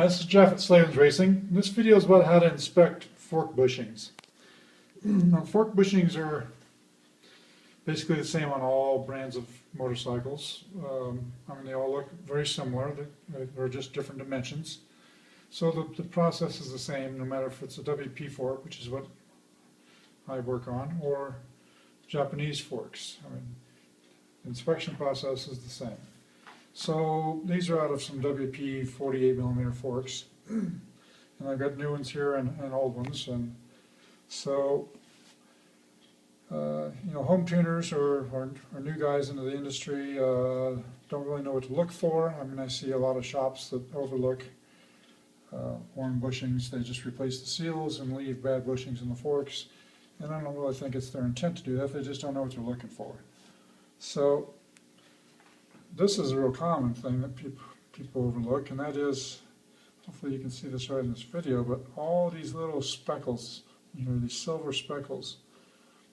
This is Jeff at Slavens Racing. This video is about how to inspect fork bushings. Now, fork bushings are basically the same on all brands of motorcycles. They all look very similar. They're just different dimensions. So the process is the same no matter if it's a WP fork, which is what I work on, or Japanese forks. The inspection process is the same. So these are out of some WP 48mm forks, and I've got new ones here and old ones. And so, home tuners or new guys into the industry don't really know what to look for. I see a lot of shops that overlook worn bushings. They just replace the seals and leave bad bushings in the forks, and I don't really think it's their intent to do that. They just don't know what they're looking for. So this is a real common thing that people overlook, and that is, hopefully you can see this right in this video, but all these little speckles, these silver speckles,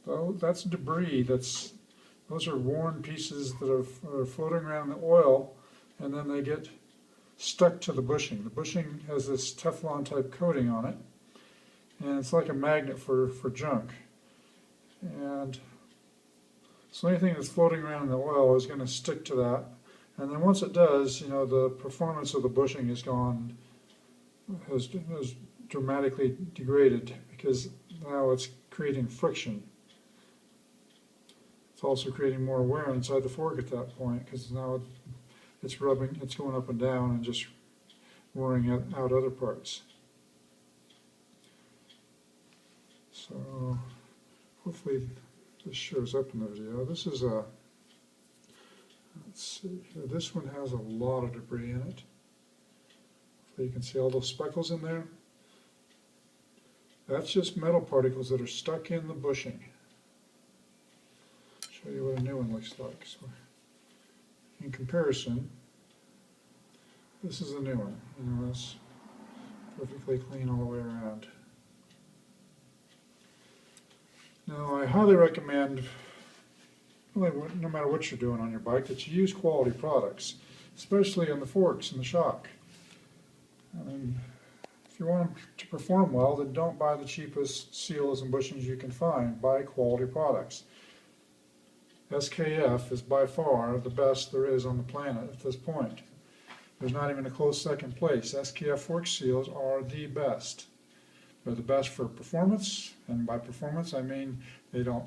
that's debris. Those are worn pieces that are floating around the oil, and then they get stuck to the bushing. The bushing has this Teflon type coating on it, and it's like a magnet for junk. And so anything that's floating around in the oil is going to stick to that. And then once it does, the performance of the bushing has dramatically degraded, because now it's creating friction. It's also creating more wear inside the fork at that point, because now it's rubbing, it's going up and down and just wearing out other parts. So hopefully this shows up in the video. This is a, let's see here, this one has a lot of debris in it. Hopefully you can see all those speckles in there. That's just metal particles that are stuck in the bushing. Show you what a new one looks like. So in comparison, this is a new one. It's perfectly clean all the way around. Now, I highly recommend, no matter what you're doing on your bike, that you use quality products, especially on the forks and the shock. If you want them to perform well, then don't buy the cheapest seals and bushings you can find. Buy quality products. SKF is by far the best there is on the planet at this point. There's not even a close second place. SKF fork seals are the best. They're the best for performance, and by performance I mean they don't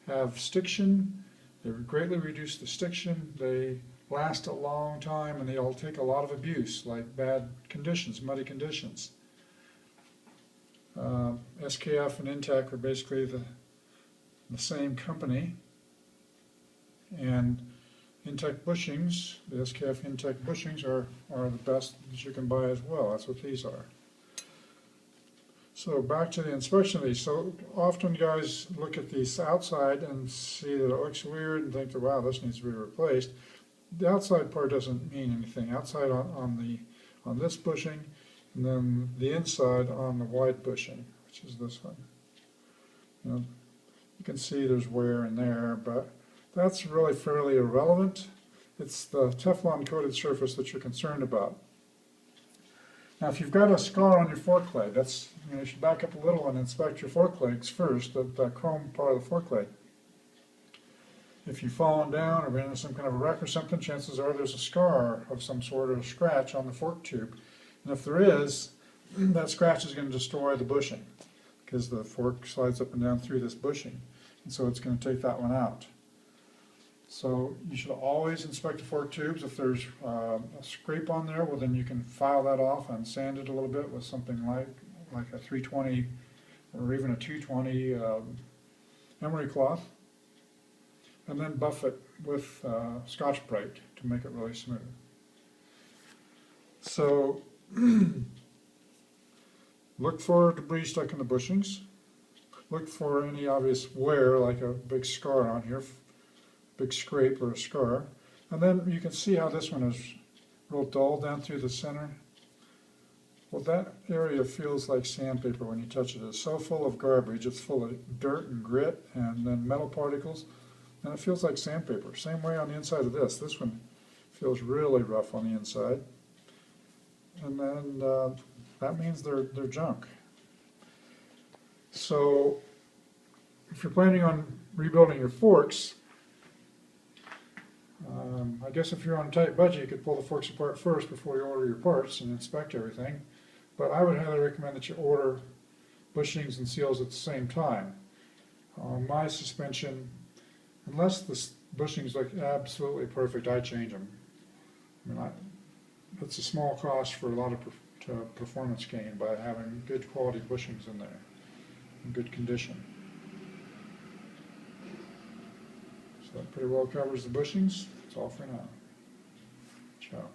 have stiction, they greatly reduce the stiction, they last a long time, and they'll take a lot of abuse, like bad conditions, muddy conditions. SKF and Intech are basically the same company, and Intech bushings, the SKF Intech bushings are the best that you can buy as well. That's what these are. So back to the inspection of these. So often guys look at these outside and see that it looks weird and think that, wow, this needs to be replaced. The outside part doesn't mean anything. Outside on this bushing, and then the inside on the white bushing, which is this one. You can see there's wear in there, but that's really fairly irrelevant. It's the Teflon coated surface that you're concerned about. Now, if you've got a scar on your fork leg, you should back up a little and inspect your fork legs first, the chrome part of the fork leg. If you've fallen down or been in some kind of a wreck or something, chances are there's a scar of some sort or a scratch on the fork tube. And if there is, that scratch is going to destroy the bushing, because the fork slides up and down through this bushing, and so it's going to take that one out. So you should always inspect the fork tubes. If there's a scrape on there, well then you can file that off and sand it a little bit with something like a 320 or even a 220 emery cloth, and then buff it with Scotch-Brite to make it really smooth. So look for debris stuck in the bushings. Look for any obvious wear, like a big scar on here, big scrape or a scar. And then you can see how this one is real dull down through the center. Well, that area feels like sandpaper when you touch it. It's so full of garbage, it's full of dirt and grit and then metal particles, and it feels like sandpaper. Same way on the inside of this. This one feels really rough on the inside. And and then that means they're junk. So if you're planning on rebuilding your forks, I guess if you're on a tight budget, you could pull the forks apart first before you order your parts and inspect everything. But I would highly recommend that you order bushings and seals at the same time. My suspension, unless the bushings look absolutely perfect, I change them. I mean, it's a small cost for a lot of performance gain by having good quality bushings in there, in good condition. So that pretty well covers the bushings. That's all for now. Ciao.